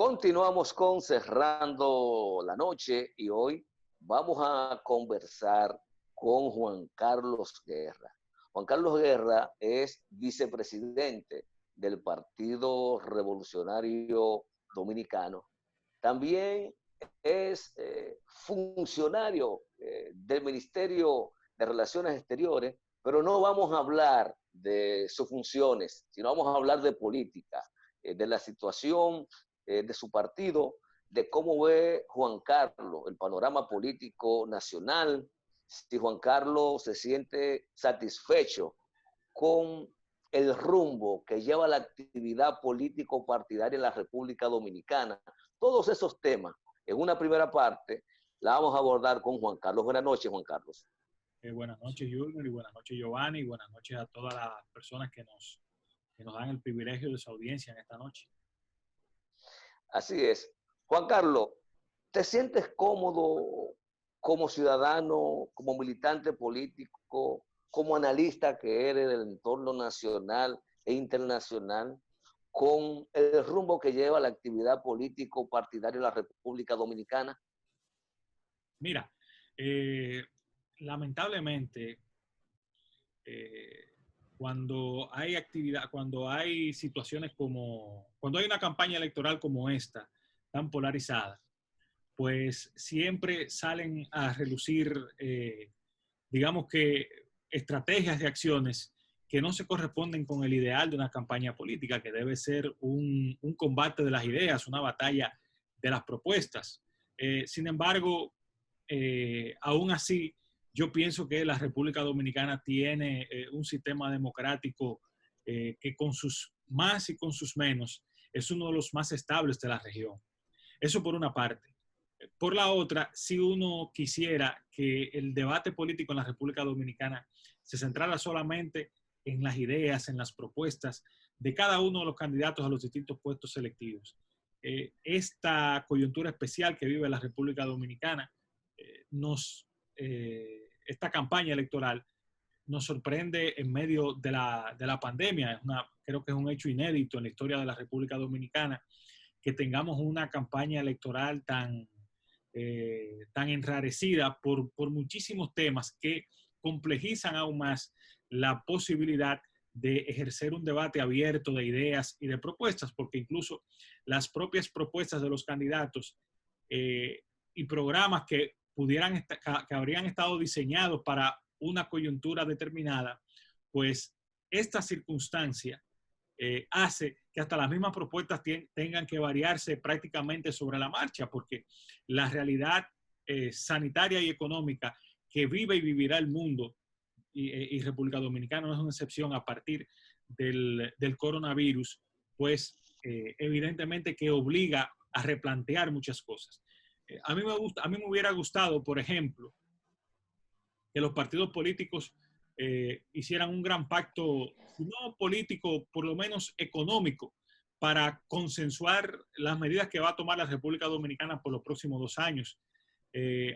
Continuamos con Cerrando la Noche y hoy vamos a conversar con Juan Carlos Guerra. Juan Carlos Guerra es vicepresidente del Partido Revolucionario Dominicano. También es funcionario del Ministerio de Relaciones Exteriores, pero no vamos a hablar de sus funciones, sino vamos a hablar de política, de la situación de su partido, de cómo ve Juan Carlos el panorama político nacional, si Juan Carlos se siente satisfecho con el rumbo que lleva la actividad político-partidaria en la República Dominicana. Todos esos temas, en una primera parte, la vamos a abordar con Juan Carlos. Buenas noches, Juan Carlos. Buenas noches, Junior, y buenas noches, Giovanni, y buenas noches a todas las personas que nos dan el privilegio de su audiencia en esta noche. Así es. Juan Carlos, ¿te sientes cómodo como ciudadano, como militante político, como analista que eres del entorno nacional e internacional, con el rumbo que lleva la actividad político-partidaria en la República Dominicana? Mira, lamentablemente, cuando hay actividad, cuando hay situaciones cuando hay una campaña electoral como esta, tan polarizada, pues siempre salen a relucir, digamos que, estrategias de acciones que no se corresponden con el ideal de una campaña política, que debe ser un combate de las ideas, una batalla de las propuestas. Sin embargo, aún así, yo pienso que la República Dominicana tiene un sistema democrático que con sus más y con sus menos es uno de los más estables de la región. Eso por una parte. Por la otra, si uno quisiera que el debate político en la República Dominicana se centrara solamente en las ideas, en las propuestas de cada uno de los candidatos a los distintos puestos selectivos, esta coyuntura especial que vive la República Dominicana, esta campaña electoral nos sorprende en medio de la pandemia. Creo que es un hecho inédito en la historia de la República Dominicana que tengamos una campaña electoral tan enrarecida por muchísimos temas que complejizan aún más la posibilidad de ejercer un debate abierto de ideas y de propuestas, porque incluso las propias propuestas de los candidatos y programas que habrían estado diseñados para una coyuntura determinada, pues esta circunstancia hace que hasta las mismas propuestas tengan que variarse prácticamente sobre la marcha, porque la realidad sanitaria y económica que vive y vivirá el mundo, y República Dominicana no es una excepción a partir del coronavirus, pues evidentemente que obliga a replantear muchas cosas. A mí me hubiera gustado, por ejemplo, que los partidos políticos hicieran un gran pacto, no político, por lo menos económico, para consensuar las medidas que va a tomar la República Dominicana por los próximos 2 años.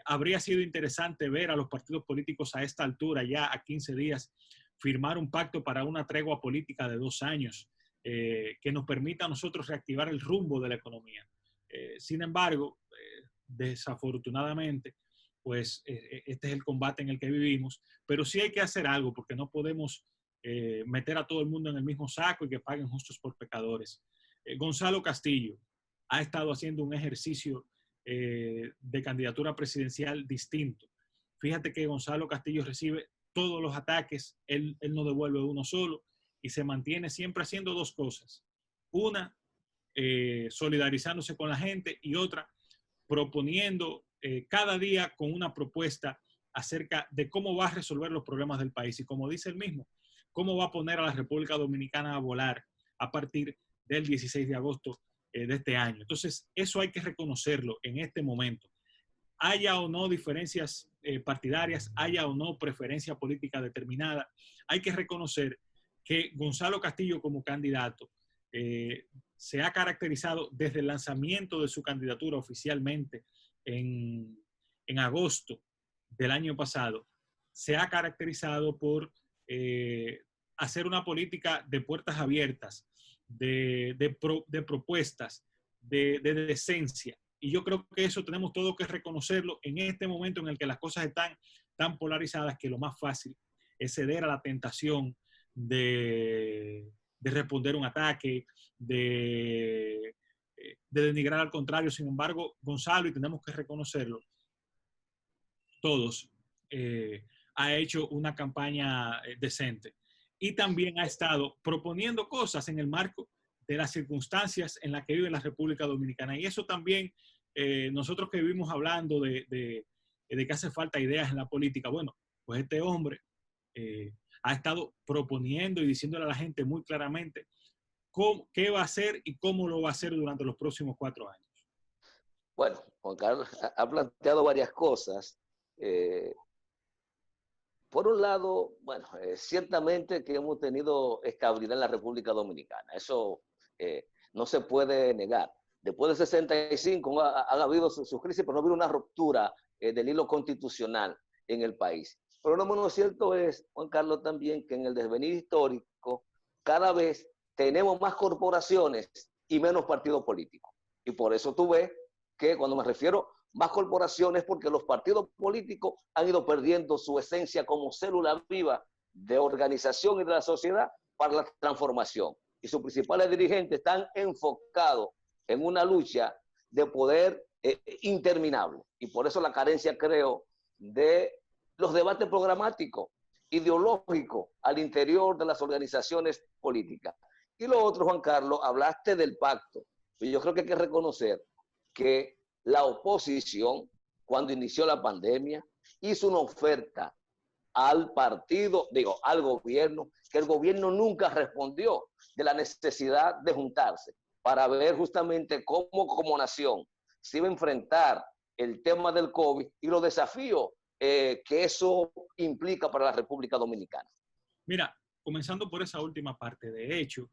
Habría sido interesante ver a los partidos políticos a esta altura, ya a 15 días, firmar un pacto para una tregua política de 2 años que nos permita a nosotros reactivar el rumbo de la economía. Sin embargo, desafortunadamente, pues este es el combate en el que vivimos, pero sí hay que hacer algo porque no podemos meter a todo el mundo en el mismo saco y que paguen justos por pecadores. Gonzalo Castillo ha estado haciendo un ejercicio de candidatura presidencial distinto. Fíjate que Gonzalo Castillo recibe todos los ataques, él no devuelve uno solo y se mantiene siempre haciendo 2 cosas. Una, solidarizándose con la gente, y otra, proponiendo cada día con una propuesta acerca de cómo va a resolver los problemas del país. Y como dice él mismo, cómo va a poner a la República Dominicana a volar a partir del 16 de agosto de este año. Entonces, eso hay que reconocerlo en este momento. Haya o no diferencias partidarias, haya o no preferencia política determinada, hay que reconocer que Gonzalo Castillo como candidato se ha caracterizado desde el lanzamiento de su candidatura oficialmente en agosto del año pasado, se ha caracterizado por hacer una política de puertas abiertas, de propuestas, de decencia. Y yo creo que eso tenemos todo que reconocerlo en este momento en el que las cosas están tan polarizadas, que lo más fácil es ceder a la tentación de responder un ataque, de denigrar al contrario. Sin embargo, Gonzalo, y tenemos que reconocerlo, todos, ha hecho una campaña decente. Y también ha estado proponiendo cosas en el marco de las circunstancias en las que vive la República Dominicana. Y eso también, nosotros que vivimos hablando de que hace falta ideas en la política, bueno, pues este hombre ha estado proponiendo y diciéndole a la gente muy claramente qué va a hacer y cómo lo va a hacer durante los próximos 4 años. Bueno, Juan Carlos ha planteado varias cosas. Por un lado, bueno, ciertamente que hemos tenido estabilidad en la República Dominicana. Eso no se puede negar. Después de 65 han habido sus crisis, pero no ha habido una ruptura del hilo constitucional en el país. Pero lo menos cierto es, Juan Carlos, también que en el devenir histórico cada vez tenemos más corporaciones y menos partidos políticos. Y por eso tú ves que cuando me refiero más corporaciones, porque los partidos políticos han ido perdiendo su esencia como célula viva de organización y de la sociedad para la transformación. Y sus principales dirigentes están enfocados en una lucha de poder interminable. Y por eso la carencia, creo, de los debates programáticos, ideológicos al interior de las organizaciones políticas. Y lo otro, Juan Carlos, hablaste del pacto. Y yo creo que hay que reconocer que la oposición, cuando inició la pandemia, hizo una oferta al partido, al gobierno, que el gobierno nunca respondió, de la necesidad de juntarse para ver justamente cómo como nación se iba a enfrentar el tema del COVID y los desafíos que eso implica para la República Dominicana. Mira, comenzando por esa última parte, de hecho,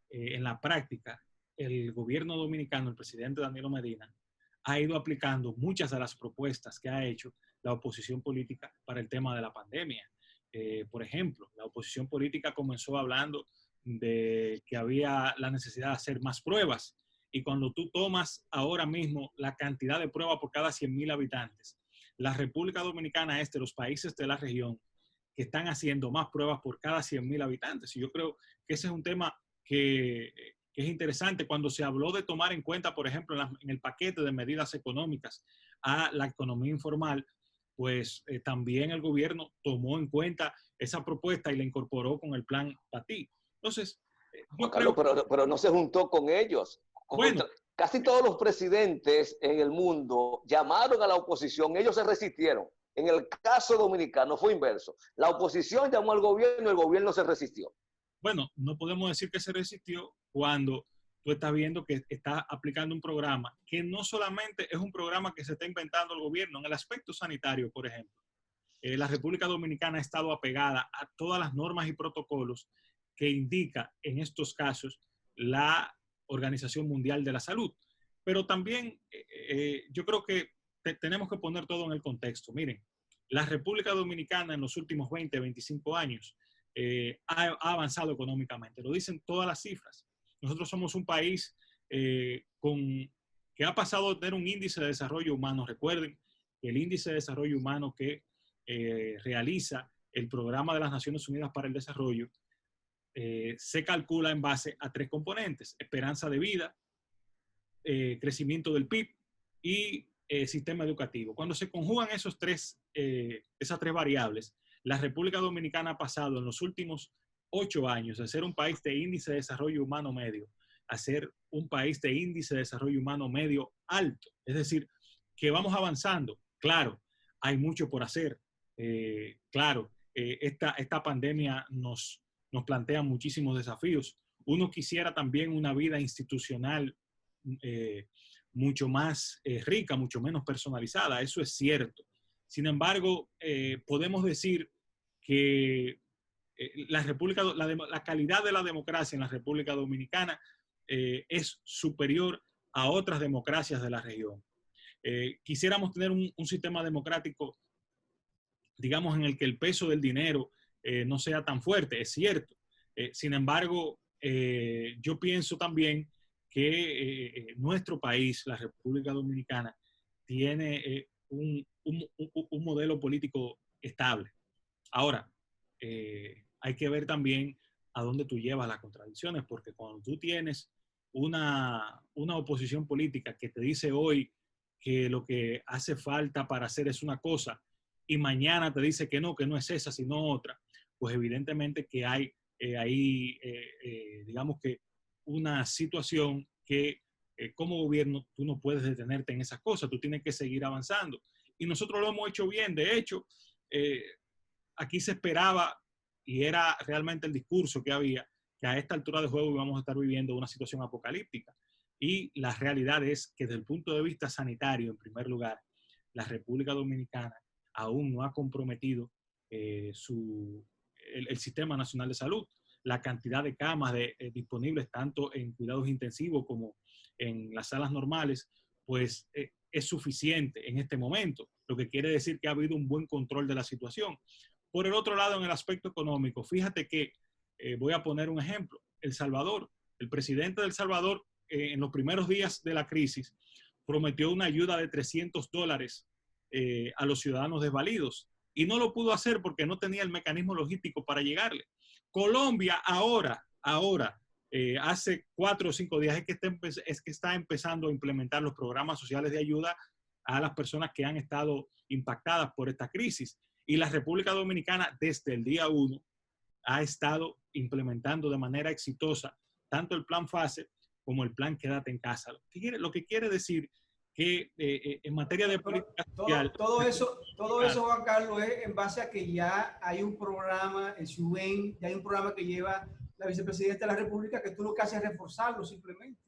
en la práctica, el gobierno dominicano, el presidente Danilo Medina, ha ido aplicando muchas de las propuestas que ha hecho la oposición política para el tema de la pandemia. Por ejemplo, la oposición política comenzó hablando de que había la necesidad de hacer más pruebas, y cuando tú tomas ahora mismo la cantidad de pruebas por cada 100,000 habitantes, la República Dominicana es de los países de la región que están haciendo más pruebas por cada 100,000 habitantes. Y yo creo que ese es un tema que es interesante. Cuando se habló de tomar en cuenta, por ejemplo, en el paquete de medidas económicas a la economía informal, pues también el gobierno tomó en cuenta esa propuesta y la incorporó con el plan PATI. Entonces, Juan Carlos, pero no se juntó con ellos. Bueno, casi todos los presidentes en el mundo llamaron a la oposición, ellos se resistieron. En el caso dominicano fue inverso. La oposición llamó al gobierno y el gobierno se resistió. Bueno, no podemos decir que se resistió cuando tú estás viendo que está aplicando un programa que no solamente es un programa que se está inventando el gobierno, en el aspecto sanitario, por ejemplo. La República Dominicana ha estado apegada a todas las normas y protocolos que indica en estos casos la Organización Mundial de la Salud. Pero también yo creo que tenemos que poner todo en el contexto. Miren, la República Dominicana en los últimos 20, 25 años ha avanzado económicamente. Lo dicen todas las cifras. Nosotros somos un país que ha pasado de tener un índice de desarrollo humano. Recuerden que el índice de desarrollo humano que realiza el Programa de las Naciones Unidas para el Desarrollo se calcula en base a 3 componentes: esperanza de vida, crecimiento del PIB y sistema educativo. Cuando se conjugan esas tres variables, la República Dominicana ha pasado en los últimos 8 años de ser un país de índice de desarrollo humano medio a ser un país de índice de desarrollo humano medio alto. Es decir, que vamos avanzando. Claro, hay mucho por hacer. Claro, esta pandemia nos plantea muchísimos desafíos. Uno quisiera también una vida institucional mucho más rica, mucho menos personalizada. Eso es cierto. Sin embargo, podemos decir que la calidad de la democracia en la República Dominicana es superior a otras democracias de la región. Quisiéramos tener un sistema democrático, digamos, en el que el peso del dinero no sea tan fuerte, es cierto. Sin embargo, yo pienso también que nuestro país, la República Dominicana, tiene un modelo político estable. Ahora, hay que ver también a dónde tú llevas las contradicciones, porque cuando tú tienes una oposición política que te dice hoy que lo que hace falta para hacer es una cosa y mañana te dice que no es esa, sino otra, pues evidentemente que hay ahí, digamos que una situación que como gobierno tú no puedes detenerte en esas cosas, tú tienes que seguir avanzando. Y nosotros lo hemos hecho bien. De hecho, aquí se esperaba, y era realmente el discurso que había, que a esta altura de juego íbamos a estar viviendo una situación apocalíptica. Y la realidad es que desde el punto de vista sanitario, en primer lugar, la República Dominicana aún no ha comprometido el Sistema Nacional de Salud. La cantidad de camas disponibles tanto en cuidados intensivos como en las salas normales, pues es suficiente en este momento, lo que quiere decir que ha habido un buen control de la situación. Por el otro lado, en el aspecto económico, fíjate que voy a poner un ejemplo. El Salvador, el presidente de El Salvador, en los primeros días de la crisis, prometió una ayuda de $300 a los ciudadanos desvalidos y no lo pudo hacer porque no tenía el mecanismo logístico para llegarle. Colombia ahora, hace 4 o 5 días es que está empezando a implementar los programas sociales de ayuda a las personas que han estado impactadas por esta crisis. Y la República Dominicana desde el día 1 ha estado implementando de manera exitosa tanto el plan FASE como el plan Quédate en Casa. Lo que quiere decir que en materia de política social... Todo eso, Juan Carlos, es en base a que ya hay un programa, el SUBEN, ya hay un programa que lleva la vicepresidenta de la República, que tú lo que haces es reforzarlo simplemente.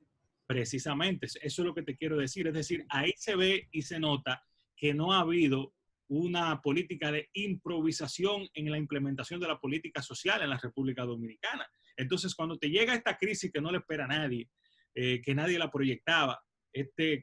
Precisamente, eso es lo que te quiero decir. Es decir, ahí se ve y se nota que no ha habido una política de improvisación en la implementación de la política social en la República Dominicana. Entonces, cuando te llega esta crisis que no le espera a nadie, que nadie la proyectaba,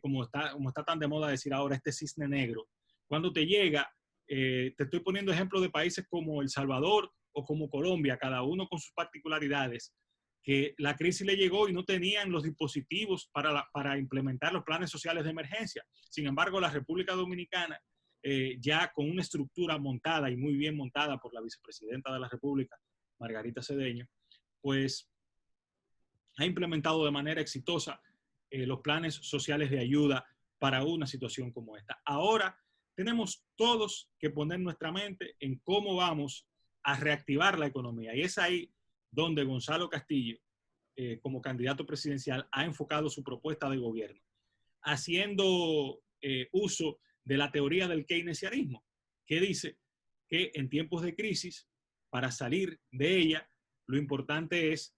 como está tan de moda decir ahora, este cisne negro, cuando te llega, te estoy poniendo ejemplos de países como El Salvador o como Colombia, cada uno con sus particularidades, que la crisis le llegó y no tenían los dispositivos para implementar los planes sociales de emergencia. Sin embargo, la República Dominicana, ya con una estructura montada y muy bien montada por la vicepresidenta de la República, Margarita Cedeño, pues ha implementado de manera exitosa los planes sociales de ayuda para una situación como esta. Ahora tenemos todos que poner nuestra mente en cómo vamos a reactivar la economía. Y es ahí donde Gonzalo Castillo, como candidato presidencial, ha enfocado su propuesta de gobierno, haciendo uso de la teoría del keynesianismo, que dice que en tiempos de crisis, para salir de ella, lo importante es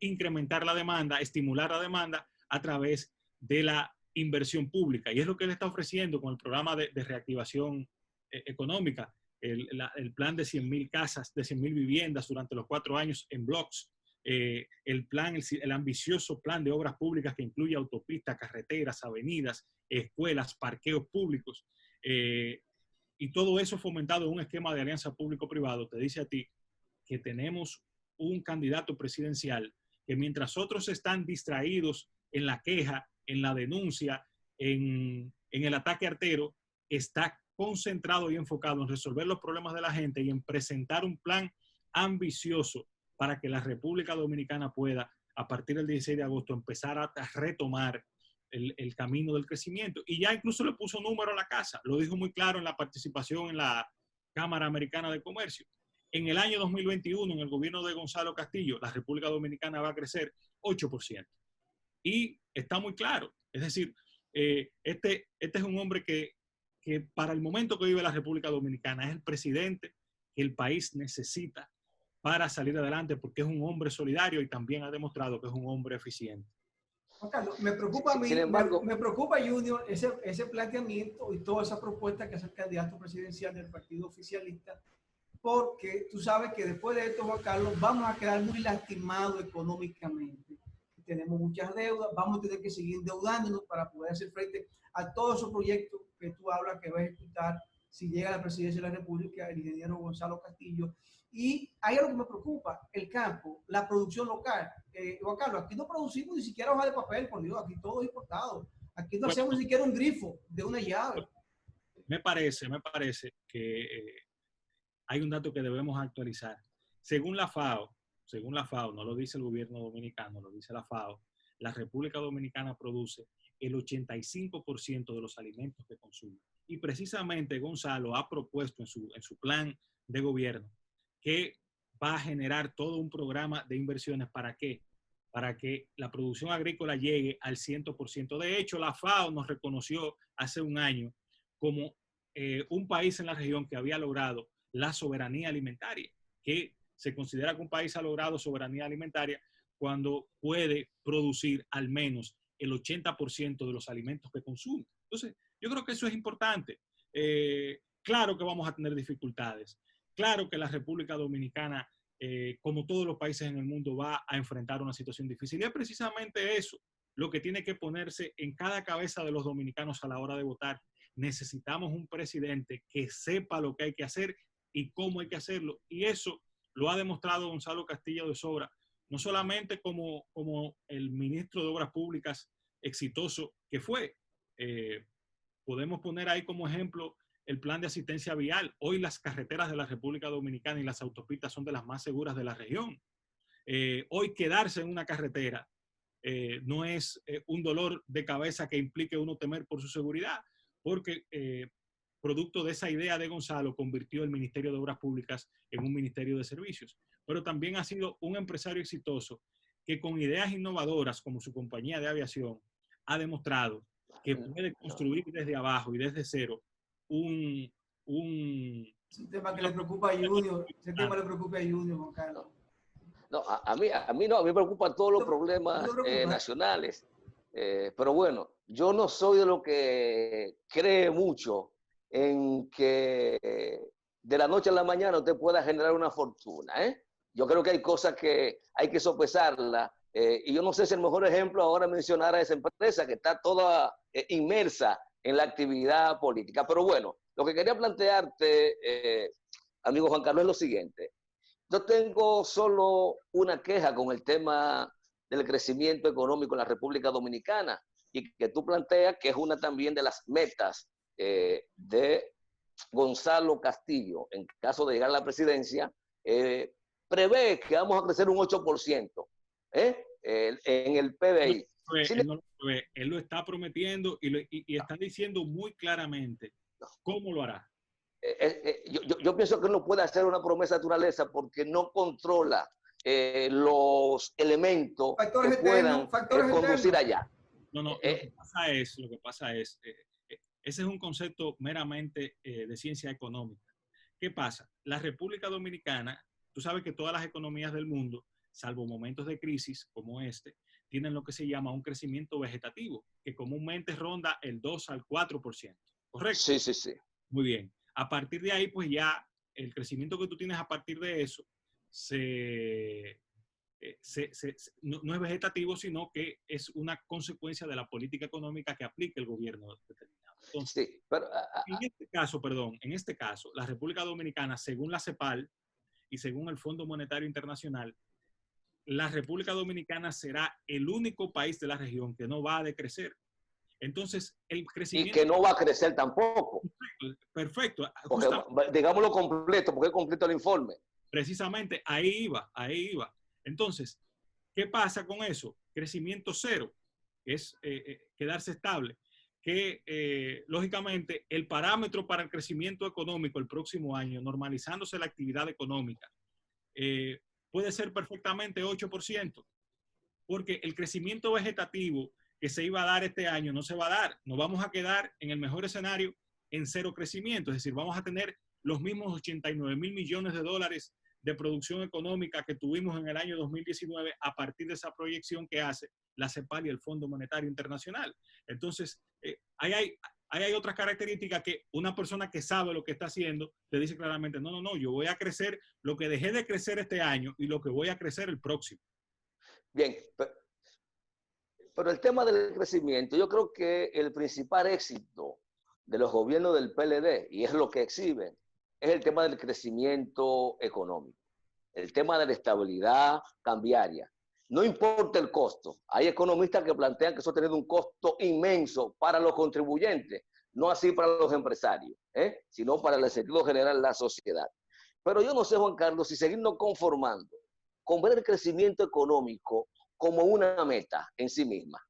incrementar la demanda, estimular la demanda a través de la inversión pública. Y es lo que él está ofreciendo con el programa de reactivación económica, el plan de 100.000 casas, de 100.000 viviendas durante los 4 años en blocks, el ambicioso plan de obras públicas que incluye autopistas, carreteras, avenidas, escuelas, parqueos públicos, y todo eso fomentado en un esquema de alianza público-privado, te dice a ti que tenemos un candidato presidencial que mientras otros están distraídos en la queja, en la denuncia, en el ataque artero, está concentrado y enfocado en resolver los problemas de la gente y en presentar un plan ambicioso para que la República Dominicana pueda, a partir del 16 de agosto, empezar a retomar el camino del crecimiento. Y ya incluso le puso número a la casa, lo dijo muy claro en la participación en la Cámara Americana de Comercio. En el año 2021, en el gobierno de Gonzalo Castillo, la República Dominicana va a crecer 8%. Y está muy claro. Es decir, este es un hombre que para el momento que vive la República Dominicana es el presidente que el país necesita para salir adelante, porque es un hombre solidario y también ha demostrado que es un hombre eficiente. Juan Carlos, me preocupa a mí, Sin embargo, me preocupa, Junior, ese planteamiento y toda esa propuesta que hace el candidato presidencial del partido oficialista, porque tú sabes que después de esto, Juan Carlos, vamos a quedar muy lastimados económicamente. Tenemos muchas deudas, vamos a tener que seguir endeudándonos para poder hacer frente a todos esos proyectos que tú hablas que va a ejecutar si llega a la presidencia de la República, el ingeniero Gonzalo Castillo. Y hay algo que me preocupa, el campo, la producción local. Juan Carlos, aquí no producimos ni siquiera hoja de papel, por Dios, aquí todo es importado. Aquí no hacemos ni siquiera un grifo de una llave. Me parece que hay un dato que debemos actualizar. Según la FAO, no lo dice el gobierno dominicano, lo dice la FAO, la República Dominicana produce el 85% de los alimentos que consume. Y precisamente Gonzalo ha propuesto en su plan de gobierno que va a generar todo un programa de inversiones. ¿Para qué? Para que la producción agrícola llegue al 100%. De hecho, la FAO nos reconoció hace un año como un país en la región que había logrado la soberanía alimentaria, que se considera que un país ha logrado soberanía alimentaria cuando puede producir al menos el 80% de los alimentos que consume. Entonces, yo creo que eso es importante. Claro que vamos a tener dificultades. Claro que la República Dominicana, como todos los países en el mundo, va a enfrentar una situación difícil. Y es precisamente eso lo que tiene que ponerse en cada cabeza de los dominicanos a la hora de votar. Necesitamos un presidente que sepa lo que hay que hacer y cómo hay que hacerlo. Y eso lo ha demostrado Gonzalo Castillo de sobra, no solamente como el ministro de Obras Públicas exitoso que fue. Podemos poner ahí como ejemplo el plan de asistencia vial. Hoy las carreteras de la República Dominicana y las autopistas son de las más seguras de la región. Hoy quedarse en una carretera no es un dolor de cabeza que implique uno temer por su seguridad, porque producto de esa idea de Gonzalo convirtió el Ministerio de Obras Públicas en un ministerio de servicios. Pero también ha sido un empresario exitoso que con ideas innovadoras como su compañía de aviación ha demostrado que puede construir desde abajo y desde cero un tema que le preocupa a Junior. Ese tema le preocupa a Junior, Juan Carlos. No, a mí no, a mí me preocupan todos los problemas nacionales. Pero bueno, yo no soy de lo que cree mucho en que de la noche a la mañana usted pueda generar una fortuna. Yo creo que hay cosas que hay que sopesarlas. Y yo no sé si el mejor ejemplo ahora mencionar a esa empresa que está toda inmersa en la actividad política. Pero bueno, lo que quería plantearte, amigo Juan Carlos, es lo siguiente. Yo tengo solo una queja con el tema del crecimiento económico en la República Dominicana y que tú planteas que es una también de las metas de Gonzalo Castillo, en caso de llegar a la presidencia, prevé que vamos a crecer un 8% en el PBI. Él lo está prometiendo y está diciendo muy claramente cómo lo hará. Yo pienso que no puede hacer una promesa de naturaleza porque no controla los elementos que puedan conducir allá. No, lo que pasa es ese es un concepto meramente de ciencia económica. ¿Qué pasa? La República Dominicana, tú sabes que todas las economías del mundo, salvo momentos de crisis como este, tienen lo que se llama un crecimiento vegetativo, que comúnmente ronda el 2 al 4%. ¿Correcto? Sí. Muy bien. A partir de ahí, pues ya el crecimiento que tú tienes a partir de eso no es vegetativo, sino que es una consecuencia de la política económica que aplica el gobierno determinado. Entonces, sí, pero, en este caso, la República Dominicana, según la CEPAL y según el Fondo Monetario Internacional, la República Dominicana será el único país de la región que no va a decrecer. Entonces, el crecimiento... Y que no va a crecer tampoco. Perfecto. Porque, digámoslo completo, porque es completo el informe. Precisamente, ahí iba. Entonces, ¿qué pasa con eso? Crecimiento cero, es quedarse estable. Que, lógicamente, el parámetro para el crecimiento económico el próximo año, normalizándose la actividad económica, puede ser perfectamente 8%, porque el crecimiento vegetativo que se iba a dar este año no se va a dar. Nos vamos a quedar en el mejor escenario en cero crecimiento, es decir, vamos a tener los mismos 89,000 millones de dólares de producción económica que tuvimos en el año 2019 a partir de esa proyección que hace la CEPAL y el Fondo Monetario Internacional. Entonces, ahí hay otras características que una persona que sabe lo que está haciendo te dice claramente, no, yo voy a crecer lo que dejé de crecer este año y lo que voy a crecer el próximo. Bien, pero el tema del crecimiento, yo creo que el principal éxito de los gobiernos del PLD, y es lo que exhiben, es el tema del crecimiento económico, el tema de la estabilidad cambiaria. No importa el costo. Hay economistas que plantean que eso ha tenido un costo inmenso para los contribuyentes, no así para los empresarios, sino para el sentido general de la sociedad. Pero yo no sé, Juan Carlos, si seguirnos conformando con ver el crecimiento económico como una meta en sí misma,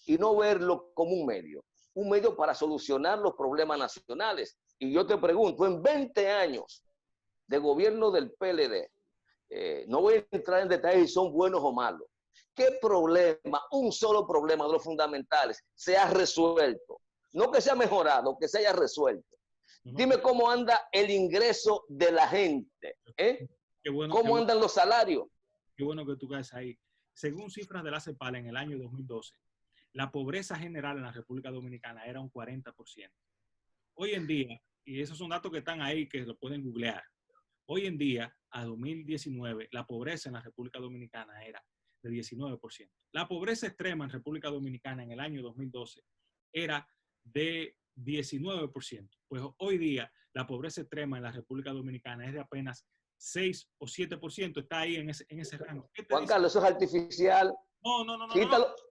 y no verlo como un medio para solucionar los problemas nacionales. Y yo te pregunto, en 20 años de gobierno del PLD, no voy a entrar en detalles si son buenos o malos, ¿qué problema, un solo problema de los fundamentales se ha resuelto? No que se ha mejorado, que se haya resuelto. Dime cómo anda el ingreso de la gente, ¿cómo andan los salarios? Qué bueno que tú caes ahí. Según cifras de la CEPAL en el año 2012, la pobreza general en la República Dominicana era un 40%. Hoy en día, y esos son datos que están ahí, que lo pueden googlear, hoy en día, a 2019, la pobreza en la República Dominicana era de 19%. La pobreza extrema en República Dominicana en el año 2012 era de 19%. Pues hoy día, la pobreza extrema en la República Dominicana es de apenas 6 o 7%, está ahí en ese rango. Juan Carlos, eso es artificial. No.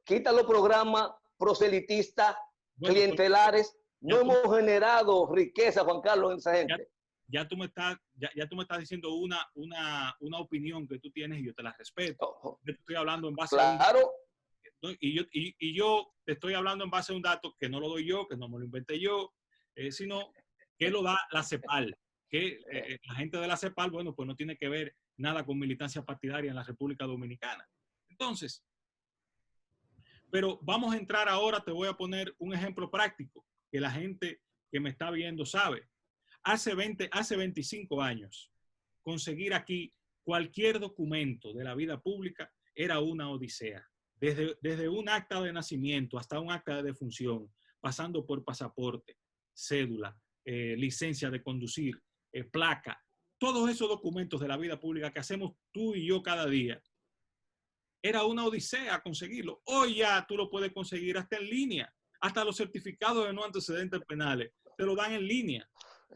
Quita los programas proselitistas, bueno, clientelares. No hemos generado riqueza, Juan Carlos, en esa gente. Ya tú me estás diciendo una opinión que tú tienes y yo te la respeto. Yo te estoy hablando en base a y yo te estoy hablando en base a un dato que no lo doy yo, que no me lo inventé yo, sino que lo da la CEPAL. Que la gente de la CEPAL, bueno, pues no tiene que ver nada con militancia partidaria en la República Dominicana. Entonces, pero vamos a entrar ahora, te voy a poner un ejemplo práctico que la gente que me está viendo sabe. Hace 25 años, conseguir aquí cualquier documento de la vida pública era una odisea. Desde un acta de nacimiento hasta un acta de defunción, pasando por pasaporte, cédula, licencia de conducir, placa, todos esos documentos de la vida pública que hacemos tú y yo cada día, era una odisea conseguirlo. Hoy ya tú lo puedes conseguir hasta en línea, hasta los certificados de no antecedentes penales te lo dan en línea.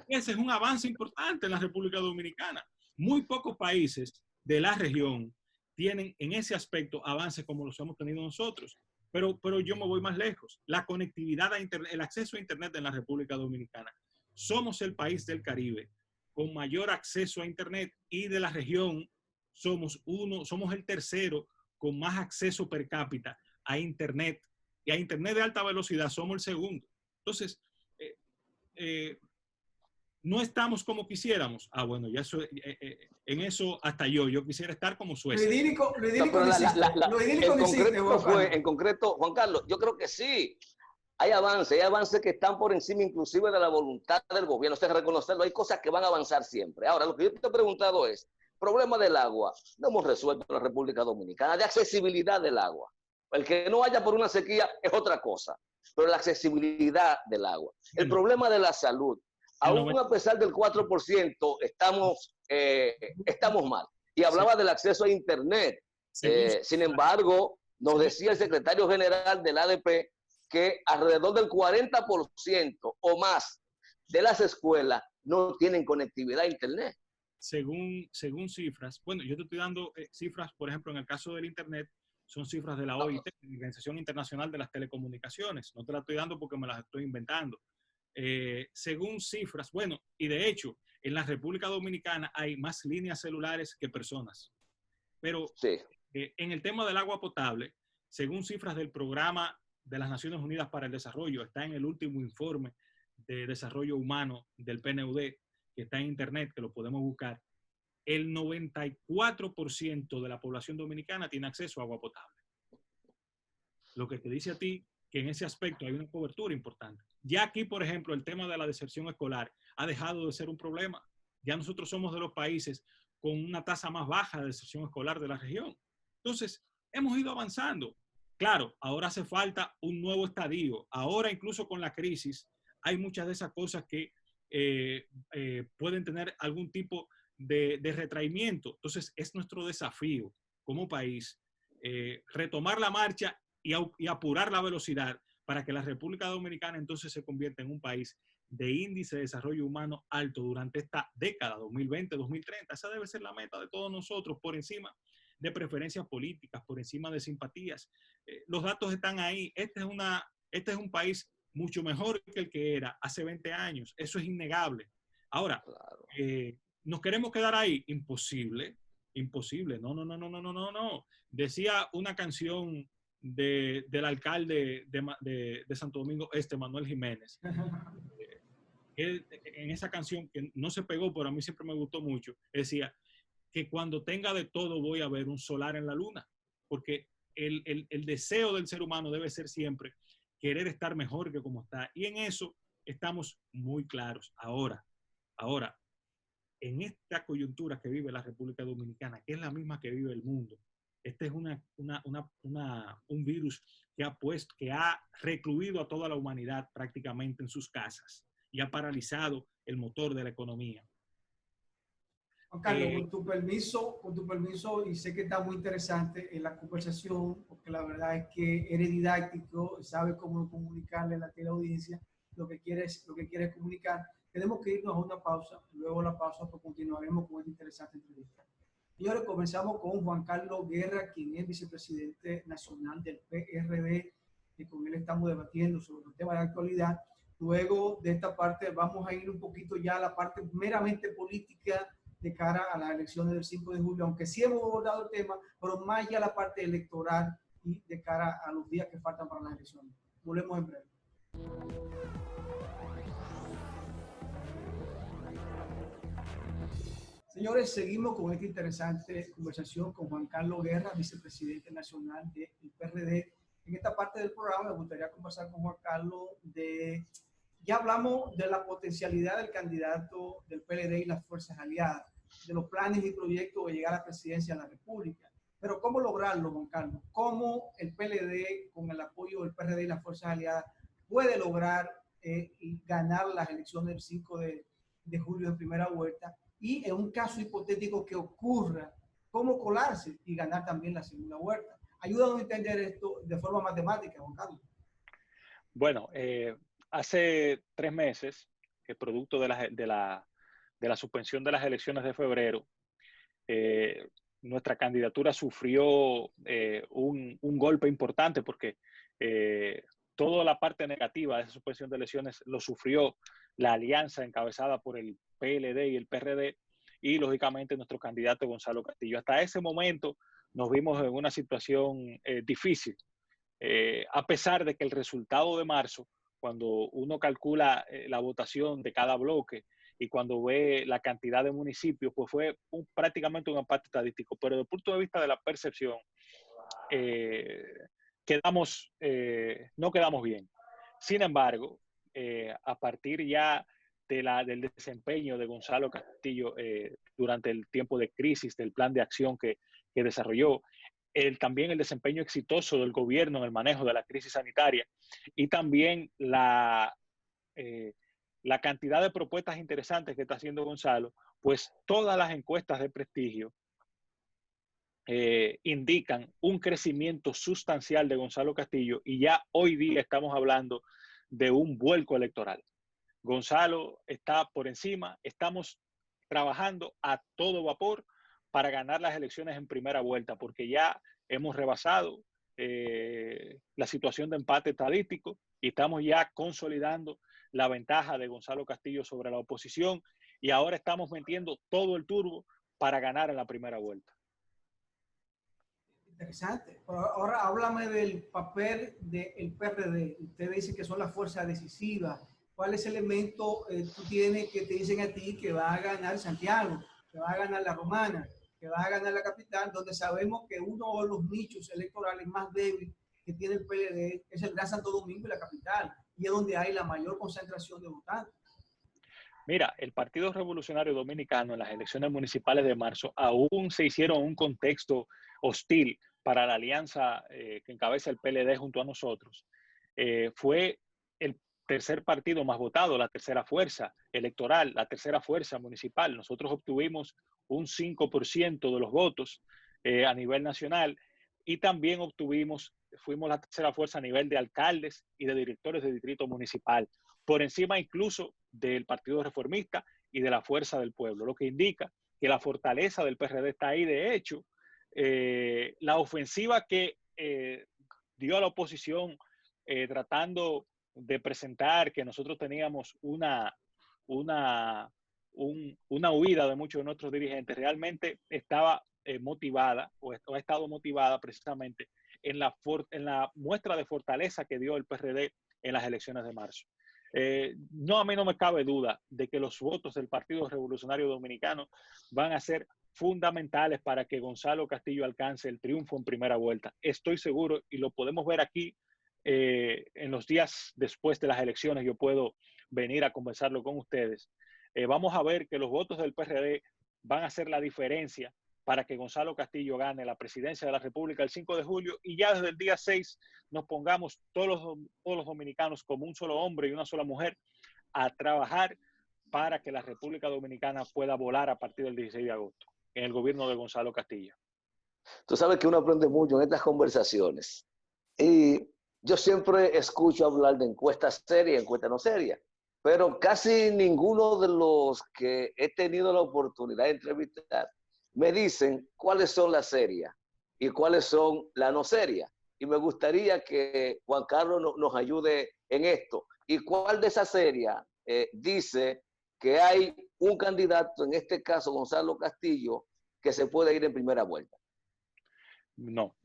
Ese es un avance importante en la República Dominicana. Muy pocos países de la región tienen en ese aspecto avances como los hemos tenido nosotros. Pero yo me voy más lejos. La conectividad a Internet, el acceso a Internet en la República Dominicana. Somos el país del Caribe con mayor acceso a Internet y de la región somos el tercero con más acceso per cápita a Internet. Y a Internet de alta velocidad somos el segundo. Entonces, no estamos como quisiéramos. Bueno, ya eso, en eso hasta yo quisiera estar como Suecia. Lo idílico no existe. En concreto, Juan Carlos, yo creo que sí. Hay avances que están por encima inclusive de la voluntad del gobierno. Usted reconocerlo, hay cosas que van a avanzar siempre. Ahora, lo que yo te he preguntado es, problema del agua, no hemos resuelto en la República Dominicana, de accesibilidad del agua. El que no haya por una sequía es otra cosa, pero la accesibilidad del agua. El problema de la salud, aún a pesar del 4%, estamos mal. Y hablaba del acceso a Internet. Sin embargo, nos decía el secretario general del ADP que alrededor del 40% o más de las escuelas no tienen conectividad a Internet. Según cifras, bueno, yo te estoy dando cifras, por ejemplo, en el caso del Internet, son cifras de la OIT, la Organización Internacional de las Telecomunicaciones. No te las estoy dando porque me las estoy inventando. Según cifras, bueno, y de hecho, en la República Dominicana hay más líneas celulares que personas. Pero sí. En el tema del agua potable, según cifras del Programa de las Naciones Unidas para el Desarrollo, está en el último informe de desarrollo humano del PNUD, que está en Internet, que lo podemos buscar, el 94% de la población dominicana tiene acceso a agua potable. Lo que te dice a ti que en ese aspecto hay una cobertura importante. Ya aquí, por ejemplo, el tema de la deserción escolar ha dejado de ser un problema. Ya nosotros somos de los países con una tasa más baja de deserción escolar de la región. Entonces, hemos ido avanzando. Claro, ahora hace falta un nuevo estadio. Ahora, incluso con la crisis, hay muchas de esas cosas que pueden tener algún tipo de retraimiento. Entonces, es nuestro desafío como país retomar la marcha y apurar la velocidad para que la República Dominicana entonces se convierta en un país de índice de desarrollo humano alto durante esta década, 2020-2030. Esa debe ser la meta de todos nosotros, por encima de preferencias políticas, por encima de simpatías. Los datos están ahí. Este es un país mucho mejor que el que era hace 20 años. Eso es innegable. Ahora, Claro. ¿nos queremos quedar ahí? Imposible. Imposible. No, no, no, no, no, no, no, no. Decía una canción del alcalde de Santo Domingo Este, Manuel Jiménez. Él, en esa canción que no se pegó, pero a mí siempre me gustó mucho, decía que cuando tenga de todo voy a ver un solar en la luna, porque el deseo del ser humano debe ser siempre querer estar mejor que como está, y en eso estamos muy claros. Ahora, en esta coyuntura que vive la República Dominicana, que es la misma que vive el mundo, este es un virus que ha recluido a toda la humanidad prácticamente en sus casas y ha paralizado el motor de la economía. Juan Carlos, con tu permiso, y sé que está muy interesante en la conversación, porque la verdad es que eres didáctico, sabes cómo comunicarle a la teleaudiencia lo que quieres comunicar. Tenemos que irnos a una pausa, luego la pausa pues continuaremos con esta interesante entrevista. Y ahora comenzamos con Juan Carlos Guerra, quien es vicepresidente nacional del PRD, y con él estamos debatiendo sobre los temas de actualidad. Luego de esta parte vamos a ir un poquito ya a la parte meramente política de cara a las elecciones del 5 de julio, aunque sí hemos abordado el tema, pero más ya la parte electoral y de cara a los días que faltan para las elecciones. Volvemos en breve. Señores, seguimos con esta interesante conversación con Juan Carlos Guerra, vicepresidente nacional del PRD. En esta parte del programa me gustaría conversar con Juan Carlos ya hablamos de la potencialidad del candidato del PLD y las fuerzas aliadas, de los planes y proyectos de llegar a la presidencia de la República. Pero ¿cómo lograrlo, Juan Carlos? ¿Cómo el PLD, con el apoyo del PRD y las fuerzas aliadas, puede lograr ganar las elecciones del 5 de julio en primera vuelta? Y en un caso hipotético que ocurra, ¿cómo colarse y ganar también la segunda vuelta? Ayúdanos a entender esto de forma matemática, Juan Carlos. Bueno, hace 3 meses, producto de la suspensión de las elecciones de febrero, nuestra candidatura sufrió un golpe importante porque toda la parte negativa de esa suspensión de elecciones lo sufrió la alianza encabezada por el PLD y el PRD y, lógicamente, nuestro candidato Gonzalo Castillo. Hasta ese momento nos vimos en una situación difícil, a pesar de que el resultado de marzo, cuando uno calcula la votación de cada bloque y cuando ve la cantidad de municipios, pues fue prácticamente un empate estadístico. Pero desde el punto de vista de la percepción, no quedamos bien. Sin embargo, a partir ya del desempeño de Gonzalo Castillo durante el tiempo de crisis, del plan de acción que desarrolló, también el desempeño exitoso del gobierno en el manejo de la crisis sanitaria y también la cantidad de propuestas interesantes que está haciendo Gonzalo, pues todas las encuestas de prestigio indican un crecimiento sustancial de Gonzalo Castillo y ya hoy día estamos hablando de un vuelco electoral. Gonzalo está por encima, estamos trabajando a todo vapor para ganar las elecciones en primera vuelta, porque ya hemos rebasado la situación de empate estadístico y estamos ya consolidando la ventaja de Gonzalo Castillo sobre la oposición y ahora estamos metiendo todo el turbo para ganar en la primera vuelta. Interesante. Pero ahora háblame del papel del PRD. Usted dice que son las fuerzas decisivas. ¿Cuáles elementos tú tienes que te dicen a ti que va a ganar Santiago, que va a ganar La Romana, que va a ganar la capital, donde sabemos que uno de los nichos electorales más débiles que tiene el PLD es el Gran Santo Domingo y la capital, y es donde hay la mayor concentración de votantes? Mira, el Partido Revolucionario Dominicano en las elecciones municipales de marzo aún se hicieron un contexto hostil para la alianza que encabeza el PLD junto a nosotros. Fue el tercer partido más votado, la tercera fuerza electoral, la tercera fuerza municipal. Nosotros obtuvimos un 5% de los votos a nivel nacional y también obtuvimos fuimos la tercera fuerza a nivel de alcaldes y de directores de distrito municipal, por encima incluso del Partido Reformista y de la Fuerza del Pueblo, lo que indica que la fortaleza del PRD está ahí. De hecho, la ofensiva que dio a la oposición tratando de presentar que nosotros teníamos una huida de muchos de nuestros dirigentes, realmente estaba motivada o ha estado motivada precisamente en la muestra de fortaleza que dio el PRD en las elecciones de marzo. A mí no me cabe duda de que los votos del Partido Revolucionario Dominicano van a ser fundamentales para que Gonzalo Castillo alcance el triunfo en primera vuelta. Estoy seguro, y lo podemos ver aquí en los días después de las elecciones. Yo puedo venir a conversarlo con ustedes. Vamos a ver que los votos del PRD van a hacer la diferencia para que Gonzalo Castillo gane la presidencia de la República el 5 de julio y ya desde el día 6 nos pongamos todos los dominicanos como un solo hombre y una sola mujer a trabajar para que la República Dominicana pueda volar a partir del 16 de agosto en el gobierno de Gonzalo Castillo. Tú sabes que uno aprende mucho en estas conversaciones y yo siempre escucho hablar de encuestas serias y encuestas no serias, pero casi ninguno de los que he tenido la oportunidad de entrevistar me dicen cuáles son las serias y cuáles son las no serias. Y me gustaría que Juan Carlos nos ayude en esto. ¿Y cuál de esas serias dice que hay un candidato, en este caso Gonzalo Castillo, que se puede ir en primera vuelta? No,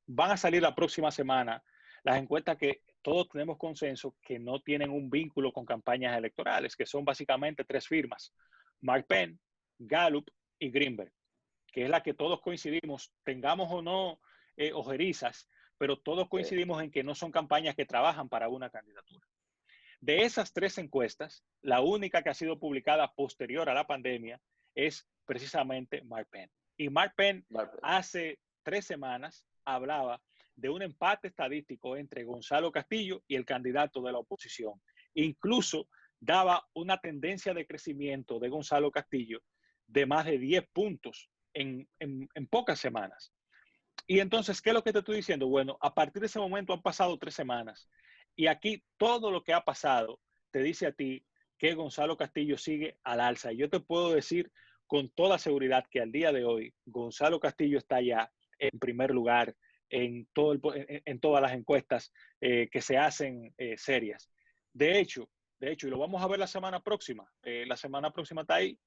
van a salir la próxima semana las encuestas que todos tenemos consenso que no tienen un vínculo con campañas electorales, que son básicamente 3 firmas: Mark Penn, Gallup y Greenberg, que es la que todos coincidimos, tengamos o no ojerizas, pero todos coincidimos en que no son campañas que trabajan para una candidatura. De esas 3 encuestas, la única que ha sido publicada posterior a la pandemia es precisamente Mark Penn. Y Mark Penn hace 3 semanas hablaba de un empate estadístico entre Gonzalo Castillo y el candidato de la oposición. Incluso daba una tendencia de crecimiento de Gonzalo Castillo de más de 10 puntos en pocas semanas. Y entonces, ¿qué es lo que te estoy diciendo? Bueno, a partir de ese momento han pasado 3 semanas y aquí todo lo que ha pasado te dice a ti que Gonzalo Castillo sigue al alza. Y yo te puedo decir con toda seguridad que al día de hoy Gonzalo Castillo está ya en primer lugar en todas las encuestas que se hacen serias. De hecho, y lo vamos a ver la semana próxima está ahí.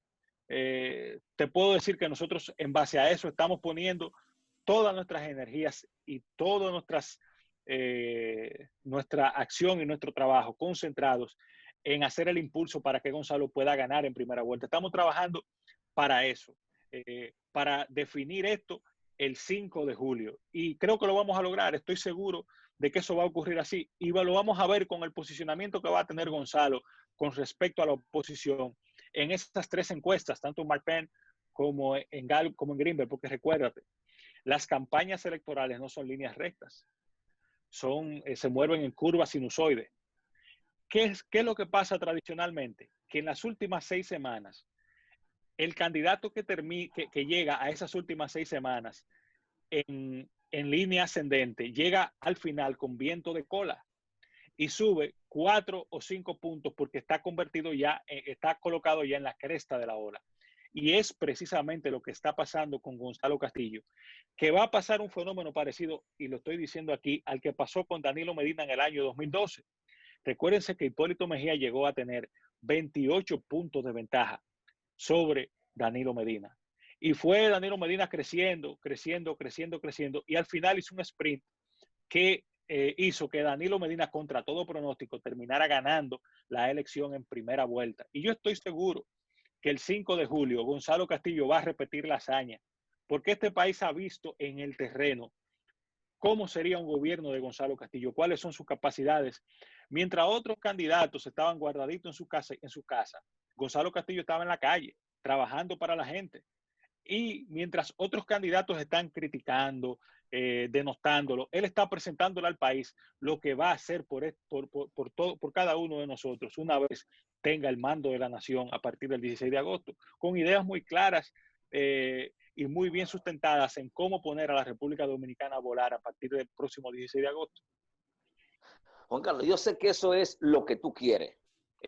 Te puedo decir que nosotros en base a eso estamos poniendo todas nuestras energías y toda nuestra acción y nuestro trabajo concentrados en hacer el impulso para que Gonzalo pueda ganar en primera vuelta. Estamos trabajando para eso, para definir esto el 5 de julio. Y creo que lo vamos a lograr. Estoy seguro de que eso va a ocurrir así. Y lo vamos a ver con el posicionamiento que va a tener Gonzalo con respecto a la oposición en estas 3 encuestas, tanto en Mark Penn como en Gallup como en Greenberg, porque recuérdate, las campañas electorales no son líneas rectas, se mueven en curvas sinusoides. ¿Qué es lo que pasa tradicionalmente? Que en las últimas 6 semanas, el candidato que llega a esas últimas 6 semanas en línea ascendente, llega al final con viento de cola y sube 4 o 5 puntos porque está colocado ya en la cresta de la ola. Y es precisamente lo que está pasando con Gonzalo Castillo, que va a pasar un fenómeno parecido, y lo estoy diciendo aquí, al que pasó con Danilo Medina en el año 2012. Recuérdense que Hipólito Mejía llegó a tener 28 puntos de ventaja sobre Danilo Medina. Y fue Danilo Medina creciendo, y al final hizo un sprint que hizo que Danilo Medina, contra todo pronóstico, terminara ganando la elección en primera vuelta. Y yo estoy seguro que el 5 de julio Gonzalo Castillo va a repetir la hazaña, porque este país ha visto en el terreno cómo sería un gobierno de Gonzalo Castillo, cuáles son sus capacidades. Mientras otros candidatos estaban guardaditos en su casa, Gonzalo Castillo estaba en la calle, trabajando para la gente. Y mientras otros candidatos están criticando, denostándolo, él está presentándole al país lo que va a hacer por cada uno de nosotros una vez tenga el mando de la nación a partir del 16 de agosto, con ideas muy claras y muy bien sustentadas en cómo poner a la República Dominicana a volar a partir del próximo 16 de agosto. Juan Carlos, yo sé que eso es lo que tú quieres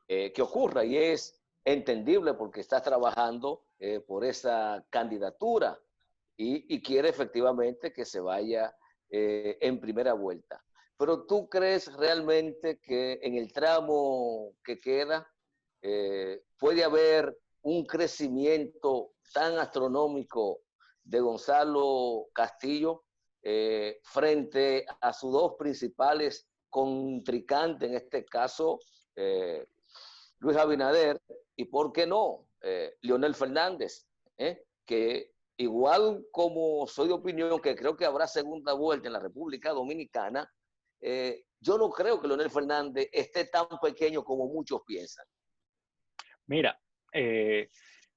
que ocurra y es entendible porque estás trabajando por esa candidatura y quiere efectivamente que se vaya en primera vuelta. Pero ¿tú crees realmente que en el tramo que queda puede haber un crecimiento tan astronómico de Gonzalo Castillo frente a sus dos principales contrincantes, en este caso Luis Abinader y, por qué no, Leonel Fernández, que igual como soy de opinión que creo que habrá segunda vuelta en la República Dominicana, yo no creo que Leonel Fernández esté tan pequeño como muchos piensan. Mira,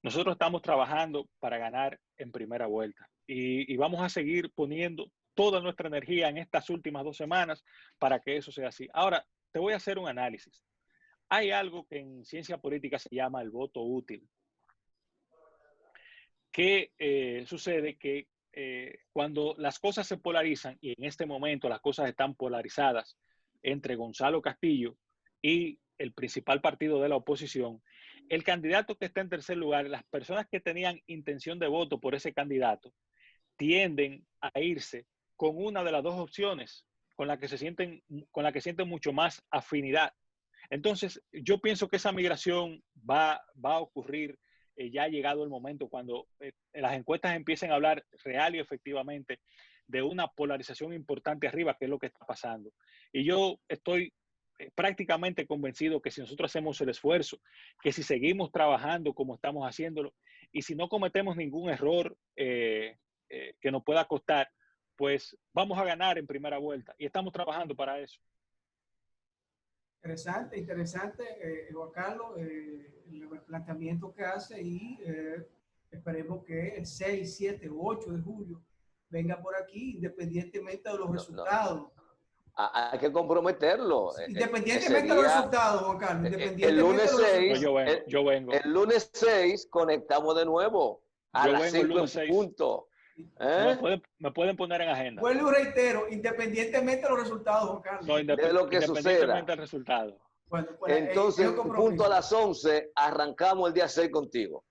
nosotros estamos trabajando para ganar en primera vuelta y vamos a seguir poniendo toda nuestra energía en estas últimas 2 semanas para que eso sea así. Ahora, te voy a hacer un análisis. Hay algo que en ciencia política se llama el voto útil. ¿Qué sucede? Que cuando las cosas se polarizan, y en este momento las cosas están polarizadas entre Gonzalo Castillo y el principal partido de la oposición, el candidato que está en tercer lugar, las personas que tenían intención de voto por ese candidato, tienden a irse con una de las dos opciones con la que sienten mucho más afinidad. Entonces, yo pienso que esa migración va a ocurrir. Ya ha llegado el momento cuando las encuestas empiecen a hablar real y efectivamente de una polarización importante arriba, que es lo que está pasando. Y yo estoy prácticamente convencido que si nosotros hacemos el esfuerzo, que si seguimos trabajando como estamos haciéndolo, y si no cometemos ningún error que nos pueda costar, pues vamos a ganar en primera vuelta. Y estamos trabajando para eso. Interesante, Juan Carlos, el planteamiento que hace y esperemos que el 6, 7 u 8 de julio venga por aquí, independientemente de los resultados. Hay que comprometerlo. Independientemente de los resultados, Juan Carlos. El lunes 6, yo vengo. El lunes 6 conectamos de nuevo a las 5 en punto. Me pueden poner en agenda. Vuelvo y reitero, independientemente de los resultados, Juan Carlos. No, de lo que suceda. Del resultado. Bueno, pues, entonces, punto a las 11, arrancamos el día 6 contigo.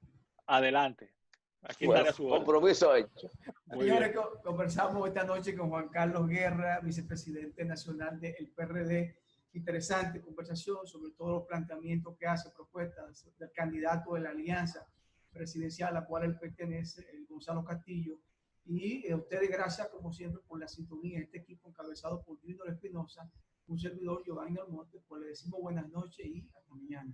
Adelante. Aquí estaré a su orden. Compromiso hecho. Señores, conversamos esta noche con Juan Carlos Guerra, vicepresidente nacional del PRD. Interesante conversación sobre todos los planteamientos que hace, propuestas del candidato de la alianza presidencial a la cual él pertenece, el Gonzalo Castillo. Y a ustedes, gracias como siempre por la sintonía. Este equipo encabezado por Junior Espinosa, un servidor, Giovanni Almonte, pues le decimos buenas noches y hasta mañana.